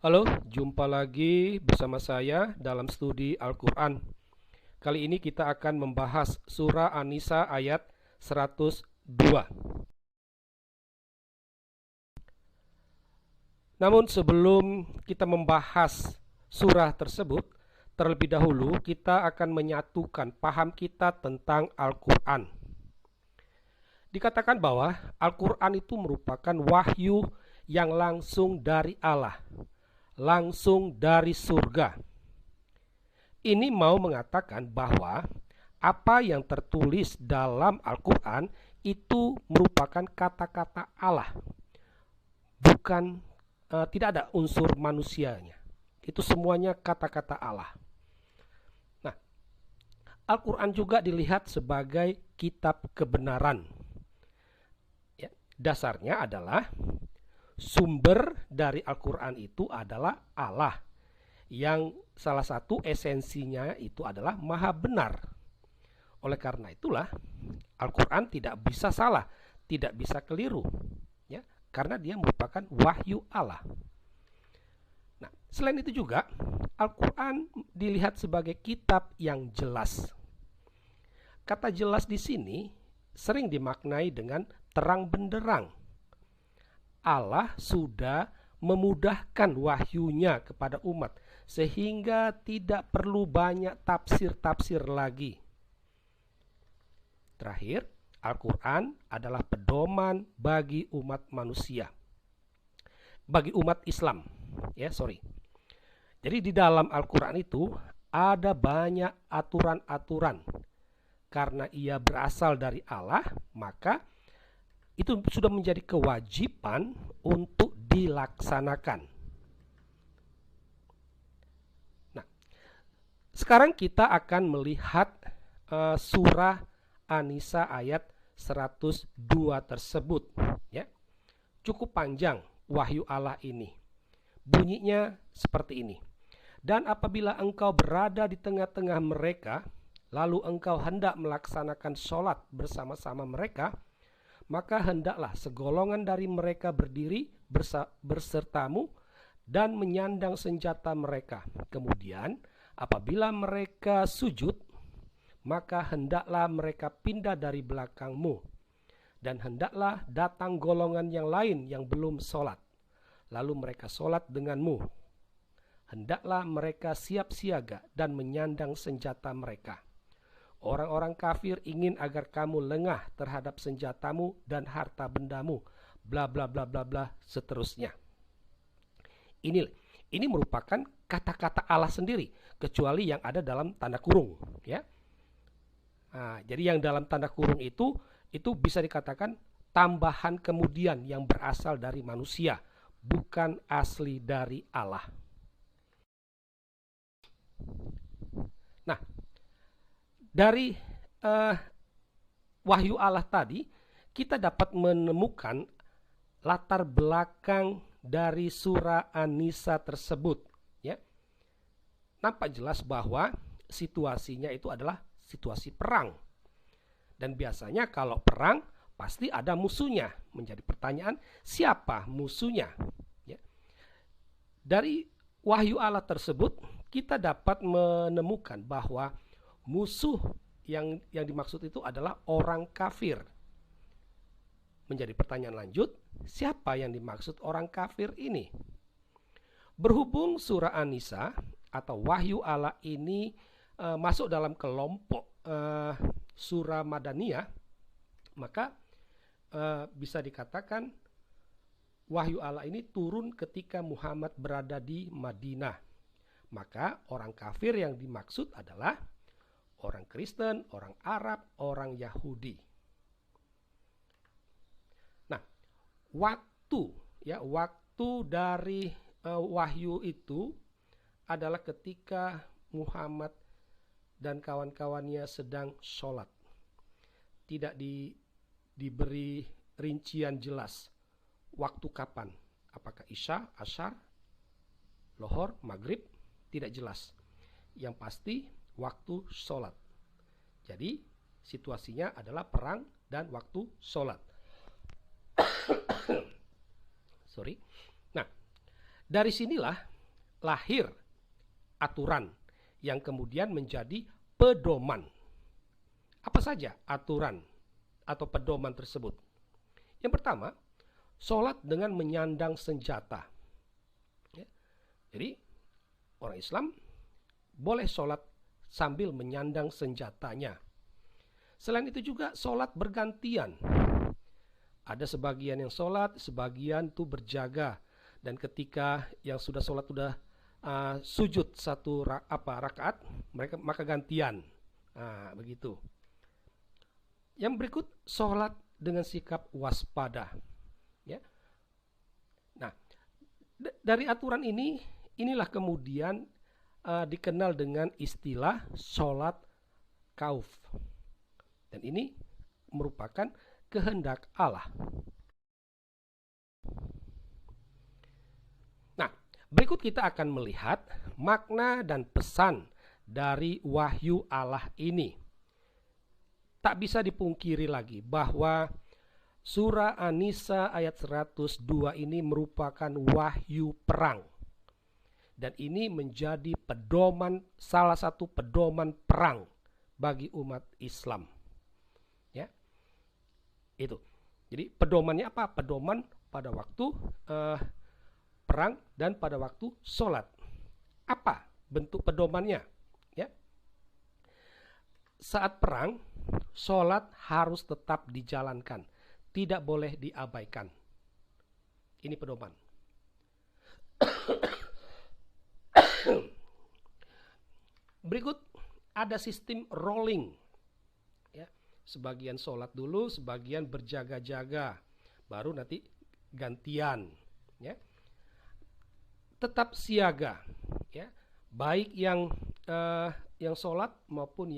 Halo, jumpa lagi bersama saya dalam studi Al-Quran. Kali ini kita akan membahas surah An-Nisa ayat 102. Namun sebelum kita membahas surah tersebut, terlebih dahulu kita akan menyatukan paham kita tentang Al-Quran. Dikatakan bahwa Al-Quran itu merupakan wahyu yang langsung dari Allah, langsung dari surga. Ini mau mengatakan bahwa apa yang tertulis dalam Al-Quran itu merupakan kata-kata Allah, bukan tidak ada unsur manusianya. Itu semuanya kata-kata Allah. Nah, Al-Quran juga dilihat sebagai kitab kebenaran. Ya, dasarnya adalah sumber dari Al-Quran itu adalah Allah, yang salah satu esensinya itu adalah maha benar. Oleh karena itulah Al-Quran tidak bisa salah, tidak bisa keliru, ya, karena dia merupakan wahyu Allah. Nah, selain itu juga Al-Quran dilihat sebagai kitab yang jelas. Kata jelas di sini sering dimaknai dengan terang benderang. Allah sudah memudahkan wahyunya kepada umat sehingga tidak perlu banyak tafsir-tafsir lagi. Terakhir, Al-Quran adalah pedoman bagi umat manusia, bagi umat Islam. Jadi di dalam Al-Quran itu ada banyak aturan-aturan. Karena ia berasal dari Allah, maka itu sudah menjadi kewajiban untuk dilaksanakan. Nah, sekarang kita akan melihat surah An-Nisa ayat 102 tersebut, ya. Cukup panjang wahyu Allah ini. Bunyinya seperti ini. Dan apabila engkau berada di tengah-tengah mereka, lalu engkau hendak melaksanakan sholat bersama-sama mereka, maka hendaklah segolongan dari mereka berdiri bersertamu dan menyandang senjata mereka. Kemudian apabila mereka sujud, maka hendaklah mereka pindah dari belakangmu. Dan hendaklah datang golongan yang lain yang belum sholat, lalu mereka sholat denganmu. Hendaklah mereka siap siaga dan menyandang senjata mereka. Orang-orang kafir ingin agar kamu lengah terhadap senjatamu dan harta bendamu, bla bla bla bla bla seterusnya. Ini merupakan kata-kata Allah sendiri, kecuali yang ada dalam tanda kurung, ya. Nah, jadi yang dalam tanda kurung itu bisa dikatakan tambahan kemudian yang berasal dari manusia, bukan asli dari Allah. Nah, dari wahyu Allah tadi, kita dapat menemukan latar belakang dari surah An-Nisa tersebut, ya. Nampak jelas bahwa situasinya itu adalah situasi perang. Dan biasanya kalau perang pasti ada musuhnya. Menjadi pertanyaan, siapa musuhnya? Ya. Dari wahyu Allah tersebut, kita dapat menemukan bahwa musuh yang dimaksud itu adalah orang kafir. Menjadi pertanyaan lanjut, siapa yang dimaksud orang kafir ini? Berhubung surah An-Nisa atau wahyu Allah ini masuk dalam kelompok surah Madaniyah, maka bisa dikatakan wahyu Allah ini turun ketika Muhammad berada di Madinah. Maka orang kafir yang dimaksud adalah orang Kristen, orang Arab, orang Yahudi. Nah, waktu dari wahyu itu adalah ketika Muhammad dan kawan-kawannya sedang sholat. Tidak diberi rincian jelas waktu kapan. Apakah Isya, Asyar, Lohor, Maghrib, tidak jelas. Yang pasti waktu sholat. Jadi situasinya adalah perang dan waktu sholat. Sorry. Nah, dari sinilah lahir aturan yang kemudian menjadi pedoman. Apa saja aturan atau pedoman tersebut? Yang pertama, sholat dengan menyandang senjata. Ya. Jadi orang Islam boleh sholat sambil menyandang senjatanya. Selain itu juga sholat bergantian. Ada sebagian yang sholat, sebagian itu berjaga. Dan ketika yang sudah sholat sudah sujud satu rakaat, mereka maka gantian. Begitu. Yang berikut, sholat dengan sikap waspada. Ya. Nah, dari aturan inilah kemudian dikenal dengan istilah sholat khauf. Dan ini merupakan kehendak Allah. Nah, berikut kita akan melihat makna dan pesan dari wahyu Allah ini. Tak bisa dipungkiri lagi bahwa surah An-Nisa ayat 102 ini merupakan wahyu perang. Dan ini menjadi salah satu pedoman perang bagi umat Islam. Ya. Itu. Jadi pedomannya apa? Pedoman pada waktu perang dan pada waktu sholat. Apa bentuk pedomannya? Ya. Saat perang, sholat harus tetap dijalankan, tidak boleh diabaikan. Ini pedoman. Berikut ada sistem rolling. Ya, sebagian sholat dulu, sebagian berjaga-jaga, baru nanti gantian. Ya. Tetap siaga. Ya, baik yang sholat maupun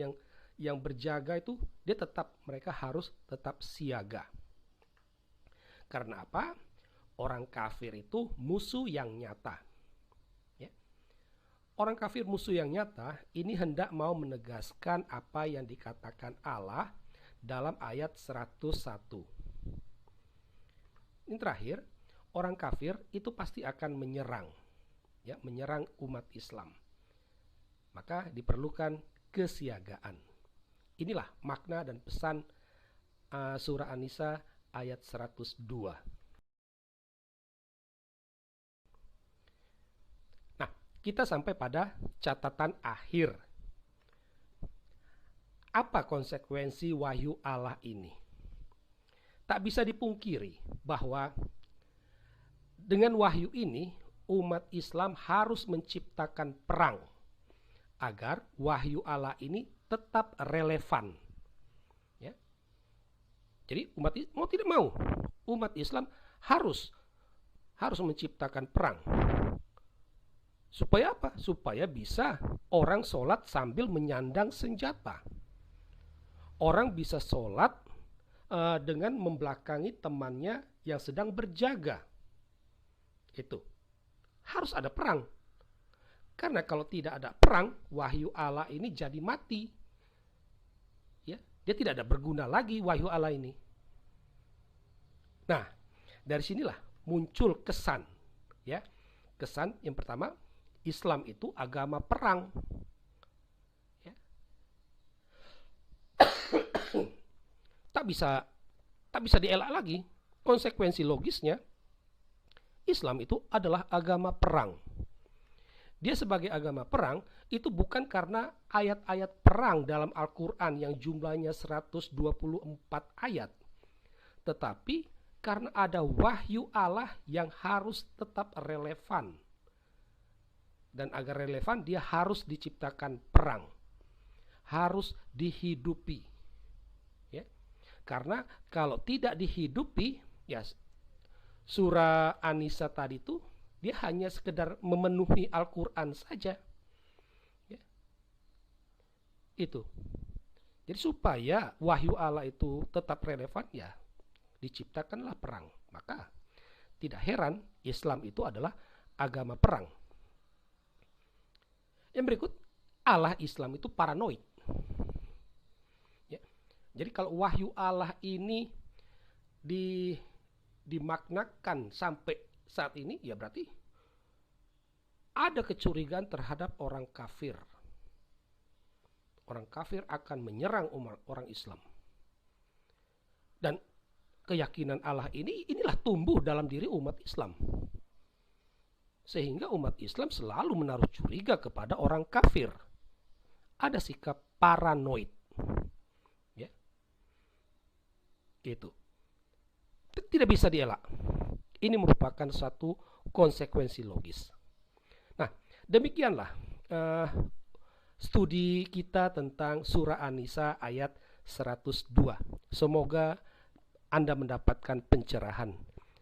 yang berjaga itu mereka harus tetap siaga. Karena apa? Orang kafir itu musuh yang nyata. Ya. Orang kafir musuh yang nyata ini hendak mau menegaskan apa yang dikatakan Allah dalam ayat 101. Ini terakhir, orang kafir itu pasti akan menyerang, ya, menyerang umat Islam. Maka diperlukan kesiagaan. Inilah makna dan pesan surah An-Nisa ayat 102. Nah, kita sampai pada catatan akhir. Apa konsekuensi wahyu Allah ini? Tak bisa dipungkiri bahwa dengan wahyu ini umat Islam harus menciptakan perang agar wahyu Allah ini tetap relevan. Ya. Jadi mau tidak mau, umat Islam harus menciptakan perang. Supaya apa? Supaya bisa orang sholat sambil menyandang senjata. Orang bisa sholat dengan membelakangi temannya yang sedang berjaga. Itu. Harus ada perang. Karena kalau tidak ada perang, wahyu Allah ini jadi mati. Ya, dia tidak ada berguna lagi wahyu Allah ini. Nah, dari sinilah muncul kesan. Ya, kesan yang pertama, Islam itu agama perang. Ya. Tak bisa dielak lagi. Konsekuensi logisnya, Islam itu adalah agama perang. Dia sebagai agama perang itu bukan karena ayat-ayat perang dalam Al-Quran yang jumlahnya 124 ayat. Tetapi karena ada wahyu Allah yang harus tetap relevan. Dan agar relevan dia harus diciptakan perang. Harus dihidupi. Ya. Karena kalau tidak dihidupi, ya surah An-Nisa tadi itu dia hanya sekedar memenuhi Al-Quran saja. Ya. Itu. Jadi supaya wahyu Allah itu tetap relevan, ya diciptakanlah perang. Maka tidak heran Islam itu adalah agama perang. Yang berikut, Allah Islam itu paranoid. Ya. Jadi kalau wahyu Allah ini dimaknakan sampai saat ini, ya berarti ada kecurigaan terhadap orang kafir. Orang kafir akan menyerang orang Islam. Dan keyakinan Allah inilah tumbuh dalam diri umat Islam. Sehingga umat Islam selalu menaruh curiga kepada orang kafir. Ada sikap paranoid. Ya. Gitu. Tidak bisa dielak. Ini merupakan satu konsekuensi logis. Nah, demikianlah studi kita tentang surah An-Nisa ayat 102. Semoga Anda mendapatkan pencerahan.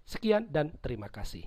Sekian dan terima kasih.